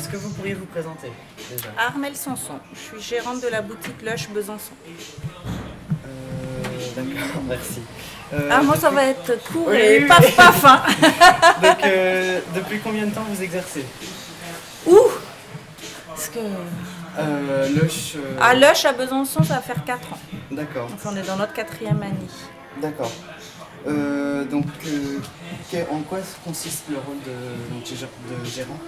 Est-ce que vous pourriez vous présenter déjà? Armelle Sanson, je suis gérante de la boutique Lush Besançon. D'accord, merci. Moi ça va être court Oui, et oui, paf oui. paf hein. Donc, depuis combien de temps vous exercez? Ouh. Parce que Lush. à Lush à Besançon ça va faire 4 ans. D'accord, Donc on est dans notre 4e année. d'accord. Donc, en quoi consiste le rôle de gérant?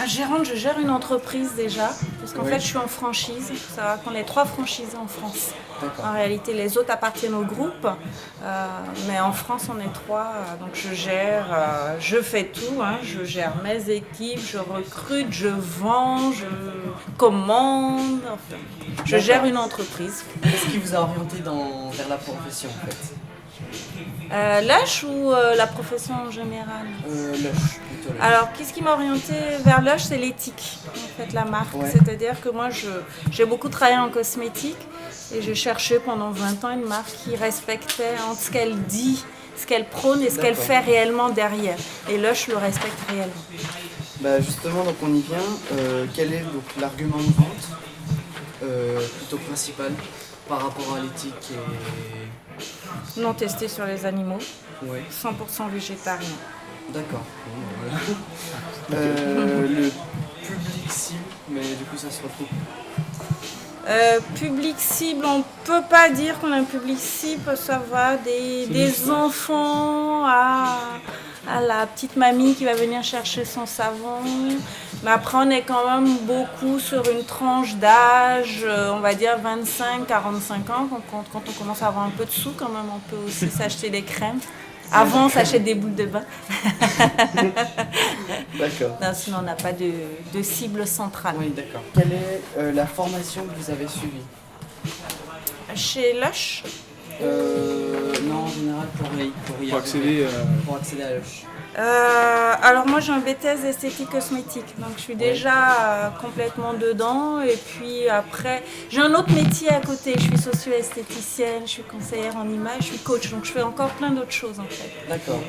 Gérante, je gère une entreprise déjà, parce qu'en Oui. fait je suis en franchise. Ça va qu'on est 3 franchisés en France. D'accord. En réalité, les autres appartiennent au groupe, mais en France, on est 3. Donc, je gère, je fais tout. Hein. Je gère mes équipes, je recrute, je vends, je commande. Enfin, je D'accord. gère une entreprise. Qu'est-ce qui vous a orienté vers la profession en fait? Lush ou la profession en général? Lush, plutôt Lush. Alors, qu'est-ce qui m'a orientée vers Lush? C'est l'éthique, en fait, la marque. Ouais. C'est-à-dire que moi, j'ai beaucoup travaillé en cosmétique et j'ai cherché pendant 20 ans une marque qui respectait entre ce qu'elle dit, ce qu'elle prône et ce qu'elle D'accord. fait réellement derrière. Et Lush le respecte réellement. Bah justement, donc on y vient. Quel est donc l'argument de vente plutôt principal par rapport à l'éthique et... Non testé sur les animaux, Ouais, 100% végétarien. d'accord. Bon, voilà. Le public cible, mais du coup ça se retrouve. Public cible, on peut pas dire qu'on a un public cible, ça va des enfants à la petite mamie qui va venir chercher son savon. Mais après, on est quand même beaucoup sur une tranche d'âge, on va dire 25-45 ans. Quand on commence à avoir un peu de sous, quand même, on peut aussi s'acheter des crèmes. Avant, on s'achète des boules de bain. D'accord. Non, sinon, on n'a pas de cible centrale. Oui, d'accord. Quelle est la formation que vous avez suivie? Chez Lush, Non, en général pour accéder à Lush. alors moi j'ai un BTS d'esthétique cosmétique, donc je suis déjà complètement dedans. Et puis après, j'ai un autre métier à côté, je suis socio-esthéticienne, je suis conseillère en image, je suis coach, donc je fais encore plein d'autres choses en fait. D'accord.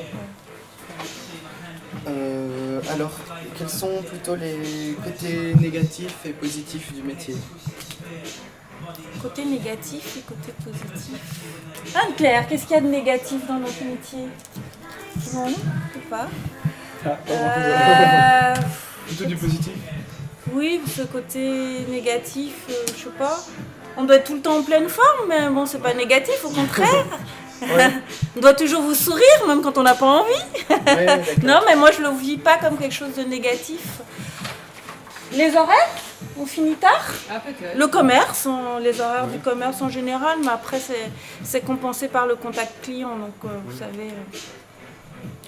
Alors, quels sont plutôt les côtés négatifs et positifs du métier? Côté négatif et côté positif. Anne-Claire, qu'est-ce qu'il y a de négatif dans notre métier? Non, je sais pas. Plutôt du positif. Oui, ce côté négatif, je sais pas. On doit être tout le temps en pleine forme, mais bon, c'est pas négatif, au contraire. Ouais. On doit toujours vous sourire, même quand on n'a pas envie. Ouais, d'accord. Non, mais moi, je le vis pas comme quelque chose de négatif. Les horaires, on finit tard. Ah, peut-être. Le commerce, les horaires du commerce en général, mais après, c'est compensé par le contact client. Donc, vous savez,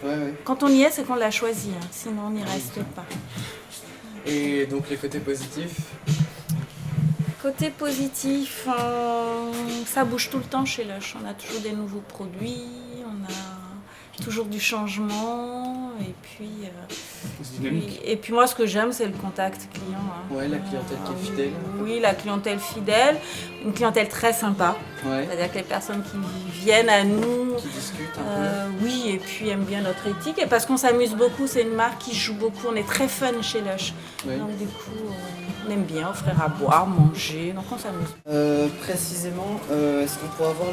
Ouais. quand on y est, c'est qu'on l'a choisi. Hein, sinon, on n'y reste pas. Et donc les côtés positifs? Côté positif, ça bouge tout le temps chez Lush. On a toujours des nouveaux produits, on a toujours du changement. C'est dynamique. Et puis moi, ce que j'aime, c'est le contact client. Hein. Ouais, la clientèle qui est fidèle. Oui, la clientèle fidèle, une clientèle très sympa. Ouais. C'est-à-dire que les personnes qui viennent à nous, Qui discutent un oui, et puis aiment bien notre éthique. Et parce qu'on s'amuse beaucoup, c'est une marque qui joue beaucoup. On est très fun chez Lush. Oui. Donc du coup, on aime bien offrir à boire, manger. Donc on s'amuse. Précisément, est-ce qu'on pourrait avoir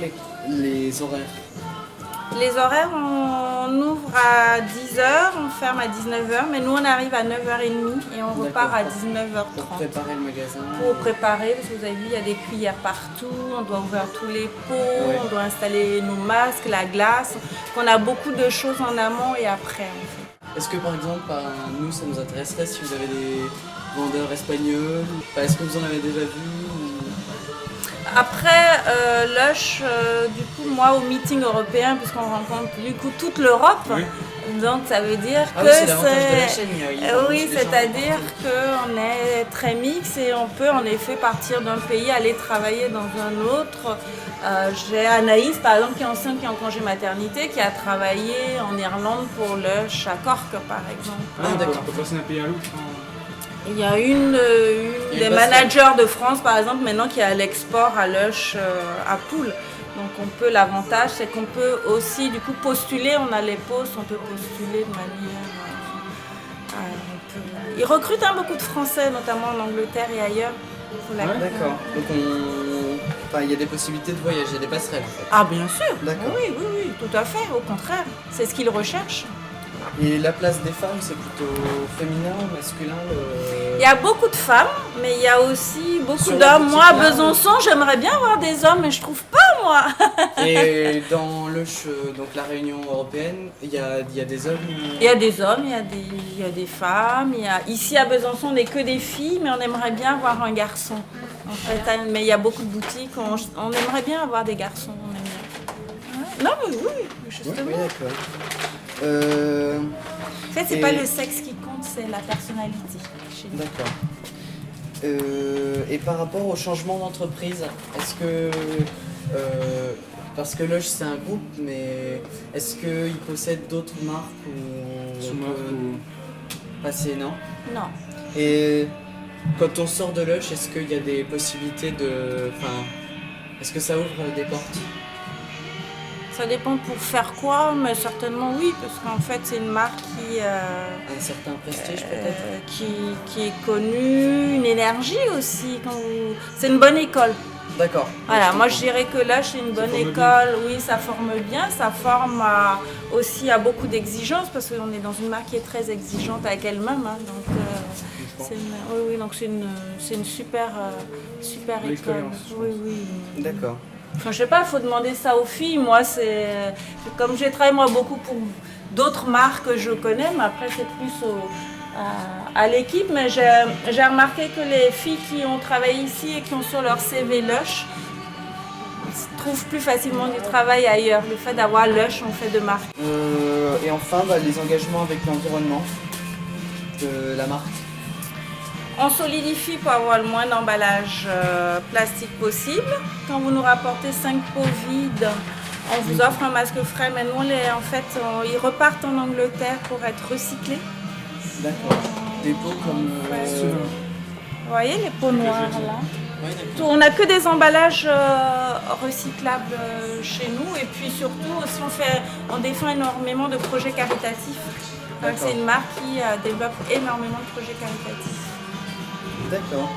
les horaires? Les horaires, on ouvre à 10h, on ferme à 19h, mais nous on arrive à 9h30 et on repart à Pour 19h30. préparer le magasin? Pour préparer, parce que vous avez vu, il y a des cuillères partout, on doit ouvrir tous les pots, Ouais. on doit installer nos masques, la glace. On a beaucoup de choses en amont et après en fait. Est-ce que par exemple, nous, ça nous intéresserait si vous avez des vendeurs espagnols? Est-ce que vous en avez déjà vu Après, Lush, du coup, moi au meeting européen, puisqu'on rencontre du coup toute l'Europe, Oui. donc ça veut dire Ah que oui, c'est l'avantage de la chaîne. il y a oui, des gens c'est-à-dire partout. qu'on est très mix et on peut en effet partir d'un pays, aller travailler dans un autre. J'ai Anaïs, par exemple, qui est enceinte, qui est en congé maternité, qui a travaillé en Irlande pour Lush à Cork, par exemple. Ah, d'accord. On peut passer d'un pays à l'autre. Il y a une Il y a des une passerelle. managers de France, par exemple, maintenant qui est à l'export à Lush, à Poole. Donc on peut, l'avantage, c'est qu'on peut aussi, du coup, postuler. On a les postes, on peut postuler de manière... on Ils recrutent beaucoup de Français, notamment en Angleterre et ailleurs. Pour la- Ouais. D'accord. Donc enfin, il y a des possibilités de voyage, il y a des passerelles en fait. Ah bien sûr. D'accord. Oui, tout à fait. Au contraire, c'est ce qu'ils recherchent. Et la place des femmes, c'est plutôt féminin, masculin Il y a beaucoup de femmes, mais il y a aussi beaucoup Sur la d'hommes. boutique Moi, à là, Besançon, j'aimerais bien avoir des hommes, mais je trouve pas, moi. Et dans donc la Réunion européenne, il y a des hommes Il y a des hommes, il y a des femmes. Ici, à Besançon, on n'est que des filles, mais on aimerait bien avoir un garçon. En fait, mais il y a beaucoup de boutiques, on aimerait bien avoir des garçons. On aime bien. Ouais. Non, mais oui, justement. Oui, d'accord. En fait, c'est Et- pas le sexe qui compte, c'est la personnalité. Chez nous. D'accord. Et par rapport au changement d'entreprise, est-ce que... parce que Lush c'est un groupe, mais est-ce qu'ils possèdent d'autres marques où on Sous-marque peut ou- passer, non? Non. Et quand on sort de Lush, est-ce qu'il y a des possibilités de... Enfin, est-ce que ça ouvre des portes? Ça dépend pour faire quoi, mais certainement oui, parce qu'en fait, c'est une marque Un certain prestige peut-être? qui est connue, une énergie aussi. C'est une bonne école. D'accord. Voilà, moi je dirais que là, c'est une bonne forme école. Oui, ça forme bien, ça forme aussi à beaucoup d'exigences, parce qu'on est dans une marque qui est très exigeante avec elle-même. Hein, donc, donc c'est une super école. L'expérience, je Oui. D'accord. Enfin, je sais pas, il faut demander ça aux filles. Moi, c'est comme j'ai travaillé moi beaucoup pour d'autres marques que je connais, mais après c'est plus à l'équipe. Mais j'ai remarqué que les filles qui ont travaillé ici et qui ont sur leur CV Lush trouvent plus facilement du travail ailleurs. Le fait d'avoir Lush en fait de marque. Et enfin, les engagements avec l'environnement de la marque. On solidifie pour avoir le moins d'emballage plastique possible. Quand vous nous rapportez 5 pots vides, on vous offre un masque frais. Mais nous, ils repartent en Angleterre pour être recyclés. D'accord. Des pots comme... Vous voyez les pots noirs là? Oui, d'accord. On n'a que des emballages recyclables chez nous. Et puis surtout, aussi, on défend énormément de projets caritatifs. Donc, c'est une marque qui développe énormément de projets caritatifs. D'accord.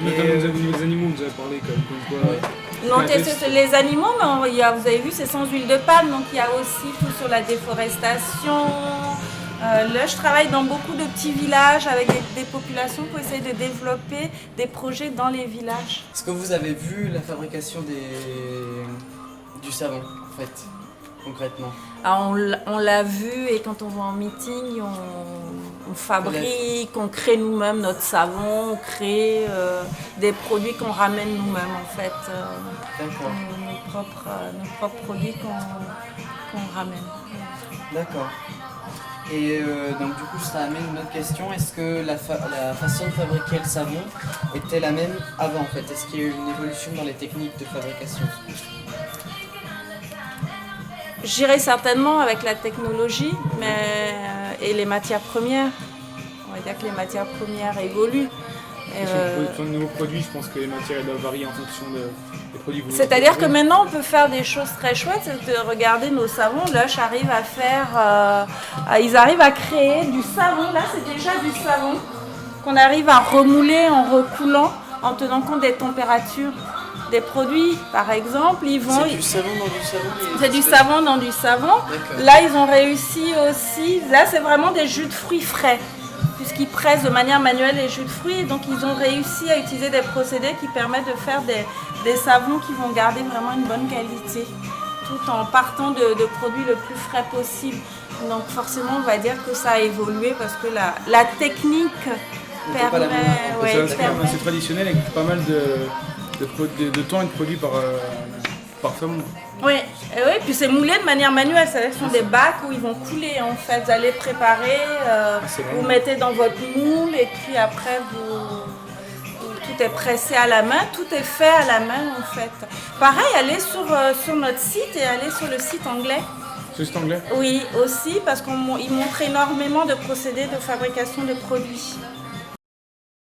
Notamment au niveau des animaux, vous avez parlé comme quoi. Ouais. Non, Ouais, c'est les animaux, mais vous avez vu, c'est sans huile de palme, donc il y a aussi tout sur la déforestation. Là, je travaille dans beaucoup de petits villages avec des populations pour essayer de développer des projets dans les villages. Est-ce que vous avez vu la fabrication du savon, en fait, concrètement? Alors, on l'a vu et quand on va en meeting, on fabrique, on crée nous-mêmes notre savon, on crée des produits qu'on ramène nous-mêmes en fait. D'accord. Nos propres produits qu'on ramène. D'accord. Et donc du coup, ça amène une autre question. Est-ce que la façon de fabriquer le savon était la même avant en fait? Est-ce qu'il y a eu une évolution dans les techniques de fabrication? J'irai certainement avec la technologie et les matières premières. On va dire que les matières premières évoluent. Sur de nouveaux produits, je pense que les matières doivent varier en fonction des produits que vous C'est-à-dire que proposez. maintenant on peut faire des choses très chouettes, c'est de regarder nos savons. Lush arrive à faire, ils arrivent à créer du savon. Là c'est déjà du savon qu'on arrive à remouler en recoulant, en tenant compte des températures des produits. Par exemple, C'est du savon dans du savon? C'est du savon dans du savon. D'accord. Là ils ont réussi aussi, là c'est vraiment des jus de fruits frais, puisqu'ils pressent de manière manuelle les jus de fruits. Donc ils ont réussi à utiliser des procédés qui permettent de faire des savons qui vont garder vraiment une bonne qualité, tout en partant de produits le plus frais possible. Donc forcément on va dire que ça a évolué parce que la technique N'était pas la même avant. Et ça reste quand même permet. assez traditionnel avec pas mal de temps et de produits par savon. Oui, puis c'est moulé de manière manuelle, c'est-à-dire que ce sont des bacs où ils vont couler en fait. Vous allez préparer, c'est vous vrai. mettez dans votre moule et puis après tout est pressé à la main, tout est fait à la main en fait. Pareil, allez sur notre site et allez sur le site anglais. C'est juste anglais. Oui, aussi parce qu'ils montrent énormément de procédés de fabrication de produits.